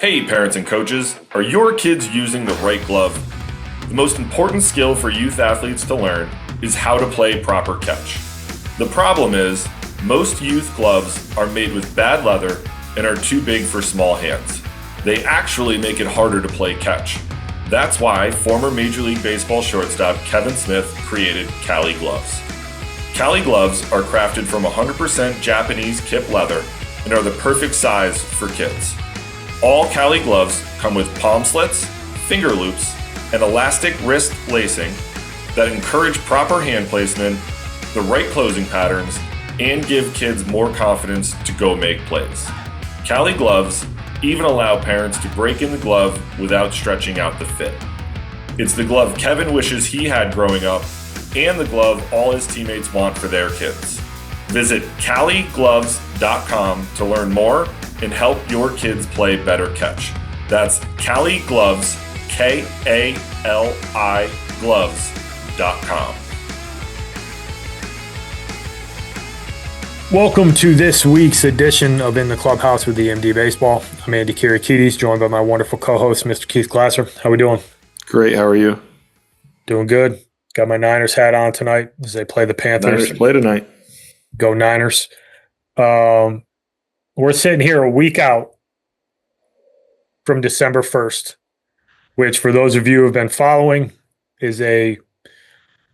Hey, parents and coaches, are your kids using the right glove? The most important skill for youth athletes to learn is how to play proper catch. The problem is, most youth gloves are made with bad leather and are too big for small hands. They actually make it harder to play catch. That's why former Major League Baseball shortstop Kevin Smith created Cali gloves. Cali gloves are crafted from 100% Japanese kip leather and are the perfect size for kids. All Cali gloves come with palm slits, finger loops, and elastic wrist lacing that encourage proper hand placement, the right closing patterns, and give kids more confidence to go make plays. Cali gloves even allow parents to break in the glove without stretching out the fit. It's the glove Kevin wishes he had growing up, and the glove all his teammates want for their kids. Visit CaliGloves.com to learn more and help your kids play better catch. That's Cali Gloves, Kali gloves.com. Welcome to this week's edition of In the Clubhouse with EMD Baseball. I'm Andy Kirikides, joined by my wonderful co-host, Mr. Keith Glasser. How we doing? Great. How are you? Doing good. Got my Niners hat on tonight as they play the Panthers. Niners play tonight. Go Niners. We're sitting here a week out from December 1st, which for those of you who have been following is a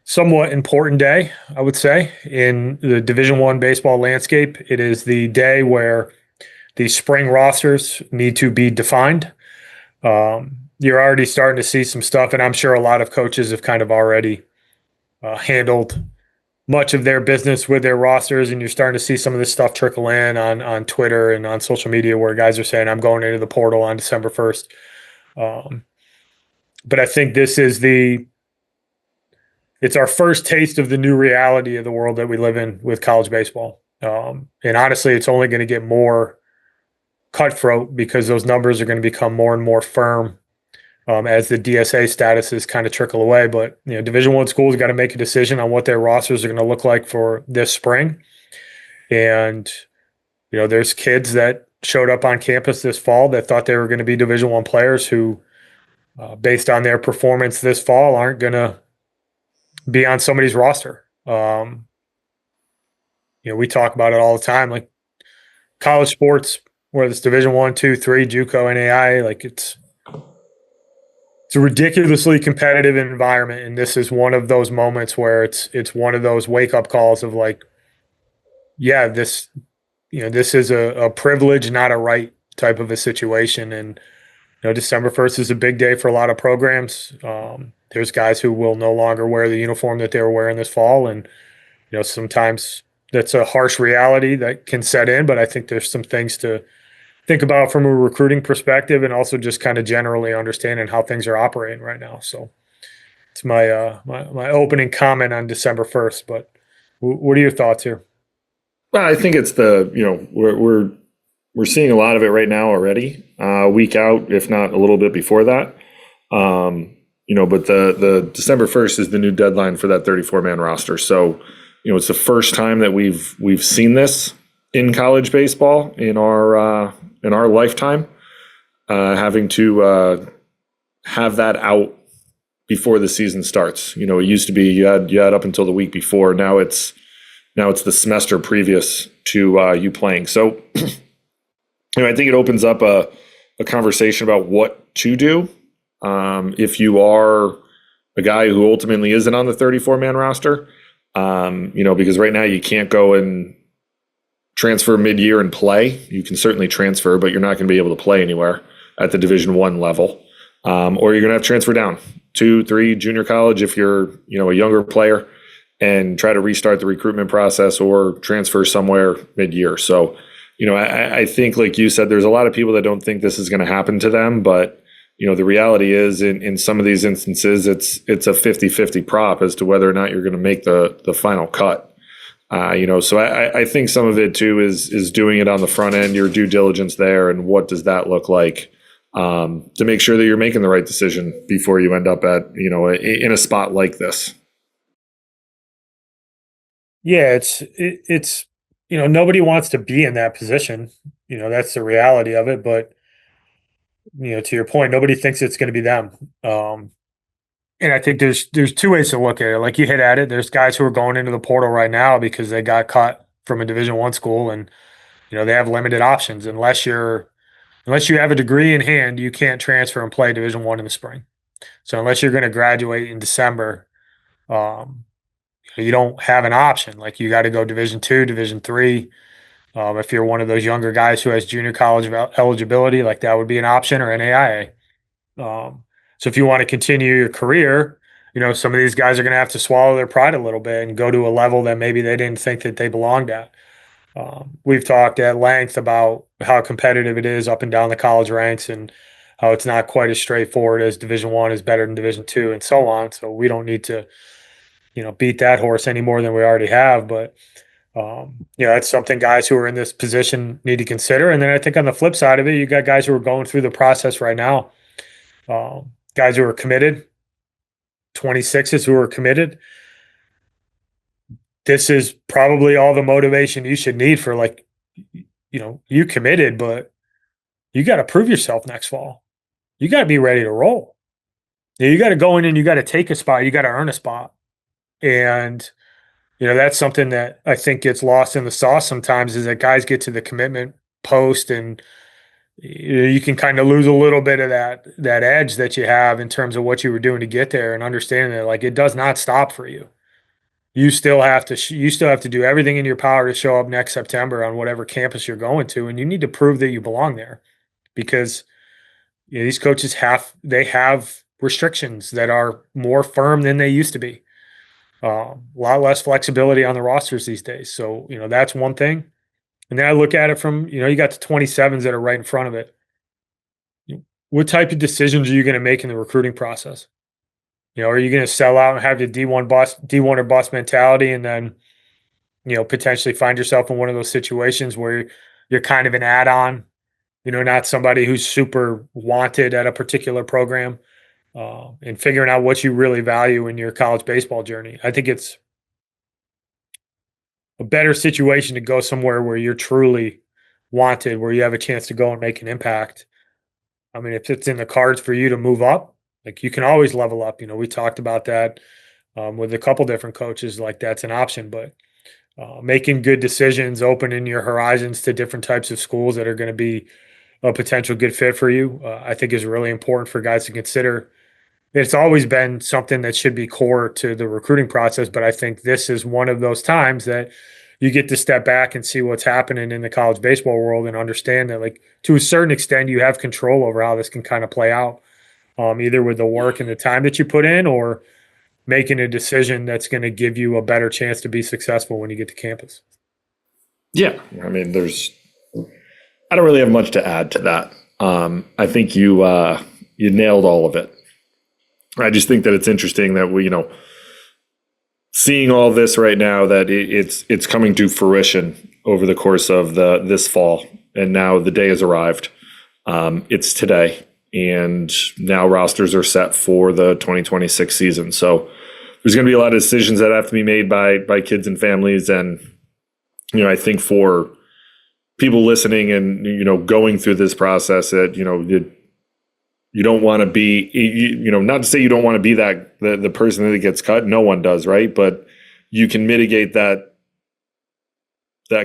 somewhat important day, I would say, in the Division I baseball landscape. It is the day where the spring rosters need to be defined. You're already starting to see some stuff, and I'm sure a lot of coaches have kind of already handled much of their business with their rosters, and you're starting to see some of this stuff trickle in on Twitter and on social media where guys are saying, I'm going into the portal on December 1st. But I think this is it's our first taste of the new reality of the world that we live in with college baseball. And honestly, it's only going to get more cutthroat because those numbers are going to become more and more firm as the DSA statuses kind of trickle away. But Division I schools got to make a decision on what their rosters are going to look like for this spring. And there's kids that showed up on campus this fall that thought they were going to be Division I players who, based on their performance this fall, aren't going to be on somebody's roster. We talk about it all the time, like college sports, whether it's Division I, II, III, JUCO, NAI, like it's a ridiculously competitive environment, and this is one of those moments where it's one of those wake up calls of like, yeah, this is a privilege, not a right type of a situation. And December 1st is a big day for a lot of programs. There's guys who will no longer wear the uniform that they were wearing this fall, and sometimes that's a harsh reality that can set in. But I think there's some things to think about from a recruiting perspective, and also just kind of generally understanding how things are operating right now. So it's my my opening comment on December 1st. But what are your thoughts here? Well, I think it's we're seeing a lot of it right now already, week out, if not a little bit before that. But the December 1st is the new deadline for that 34-man roster. So, it's the first time that we've seen this in college baseball in our lifetime, having to have that out before the season starts. It used to be you had up until the week before. Now it's the semester previous to you playing. So, I think it opens up a conversation about what to do if you are a guy who ultimately isn't on the 34-man roster. Because right now you can't go and transfer mid-year and play. You can certainly transfer, but you're not going to be able to play anywhere at the Division I level. Or you're going to have to transfer down 2, 3 junior college if you're, a younger player, and try to restart the recruitment process or transfer somewhere mid-year. So, I think, like you said, there's a lot of people that don't think this is going to happen to them, but the reality is in some of these instances, it's a 50-50 prop as to whether or not you're going to make the final cut. So I think some of it too is doing it on the front end, your due diligence there, and what does that look like to make sure that you're making the right decision before you end up at in a spot like this. Yeah, it's nobody wants to be in that position. That's the reality of it. But to your point, nobody thinks it's going to be them. And I think there's two ways to look at it. Like you hit at it, there's guys who are going into the portal right now because they got cut from a Division I school, and they have limited options. Unless you have a degree in hand, you can't transfer and play Division I in the spring. So unless you're going to graduate in December, um, you don't have an option. Like you got to go Division II, Division III. If you're one of those younger guys who has junior college eligibility, like that would be an option, or NAIA. So if you want to continue your career, some of these guys are going to have to swallow their pride a little bit and go to a level that maybe they didn't think that they belonged at. We've talked at length about how competitive it is up and down the college ranks, and how it's not quite as straightforward as Division I is better than Division II, and so on. So we don't need to, beat that horse any more than we already have. But that's something guys who are in this position need to consider. And then I think on the flip side of it, you got guys who are going through the process right now. Guys who are committed, 26s who are committed. This is probably all the motivation you should need for, like, you committed, but you got to prove yourself next fall. You got to be ready to roll. You got to go in and you got to take a spot. You got to earn a spot. And, that's something that I think gets lost in the sauce sometimes, is that guys get to the commitment post and you can kind of lose a little bit of that edge that you have in terms of what you were doing to get there, and understanding that, like, it does not stop for you. You still have to do everything in your power to show up next September on whatever campus you're going to, and you need to prove that you belong there, because these coaches have restrictions that are more firm than they used to be. A lot less flexibility on the rosters these days. So, that's one thing. And then I look at it from, you got the 27s that are right in front of it. What type of decisions are you going to make in the recruiting process? Are you going to sell out and have the D1 or bust mentality, and then, potentially find yourself in one of those situations where you're kind of an add-on, not somebody who's super wanted at a particular program, and figuring out what you really value in your college baseball journey. I think it's a better situation to go somewhere where you're truly wanted, where you have a chance to go and make an impact. I mean, if it's in the cards for you to move up, like, you can always level up. We talked about that with a couple different coaches, like that's an option. But making good decisions, opening your horizons to different types of schools that are going to be a potential good fit for you, I think is really important for guys to consider. It's always been something that should be core to the recruiting process, but I think this is one of those times that you get to step back and see what's happening in the college baseball world and understand that, like, to a certain extent, you have control over how this can kind of play out, either with the work and the time that you put in, or making a decision that's going to give you a better chance to be successful when you get to campus. Yeah. I mean, I don't really have much to add to that. I think you nailed all of it. I just think that it's interesting that we, seeing all this right now, that it's coming to fruition over the course of this fall, and now the day has arrived. It's today, and now rosters are set for the 2026 season. So there's going to be a lot of decisions that have to be made by kids and families, and I think for people listening and going through this process, that you don't want to be, not to say you don't want to be the person that gets cut. No one does, right? But you can mitigate that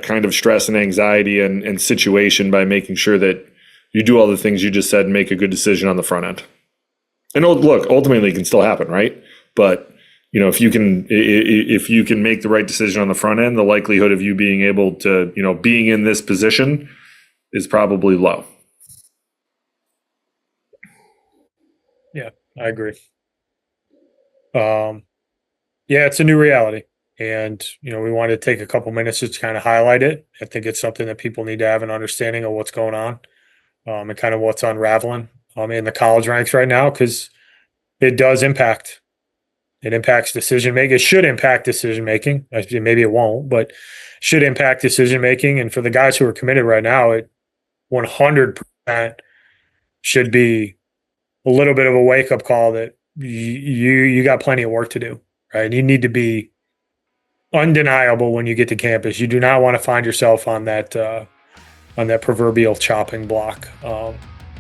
kind of stress and anxiety and situation by making sure that you do all the things you just said and make a good decision on the front end. And look, ultimately it can still happen, right? But if you can make the right decision on the front end, the likelihood of you being able to, being in this position is probably low. Yeah, I agree. Yeah, it's a new reality. And, we wanted to take a couple minutes just to kind of highlight it. I think it's something that people need to have an understanding of what's going on, and kind of what's unraveling in the college ranks right now, because it does impact. It impacts decision making. It should impact decision making. Maybe it won't, but should impact decision making. And for the guys who are committed right now, it 100% should be a little bit of a wake up call that you got plenty of work to do, right? You need to be undeniable when you get to campus. You do not want to find yourself on that proverbial chopping block.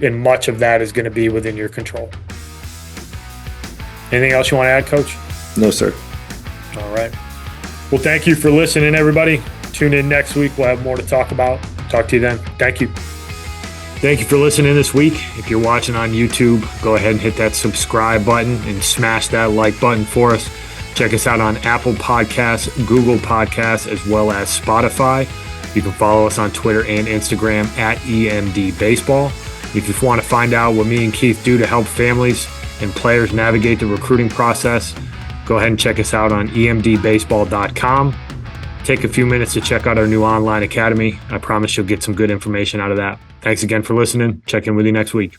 and much of that is going to be within your control. Anything else you want to add, Coach? No, sir. All right. Well, thank you for listening, everybody. Tune in next week. We'll have more to talk about. Talk to you then. Thank you. Thank you for listening this week. If you're watching on YouTube, go ahead and hit that subscribe button and smash that like button for us. Check us out on Apple Podcasts, Google Podcasts, as well as Spotify. You can follow us on Twitter and Instagram at EMD Baseball. If you want to find out what me and Keith do to help families and players navigate the recruiting process, go ahead and check us out on emdbaseball.com. Take a few minutes to check out our new online academy. I promise you'll get some good information out of that. Thanks again for listening. Check in with you next week.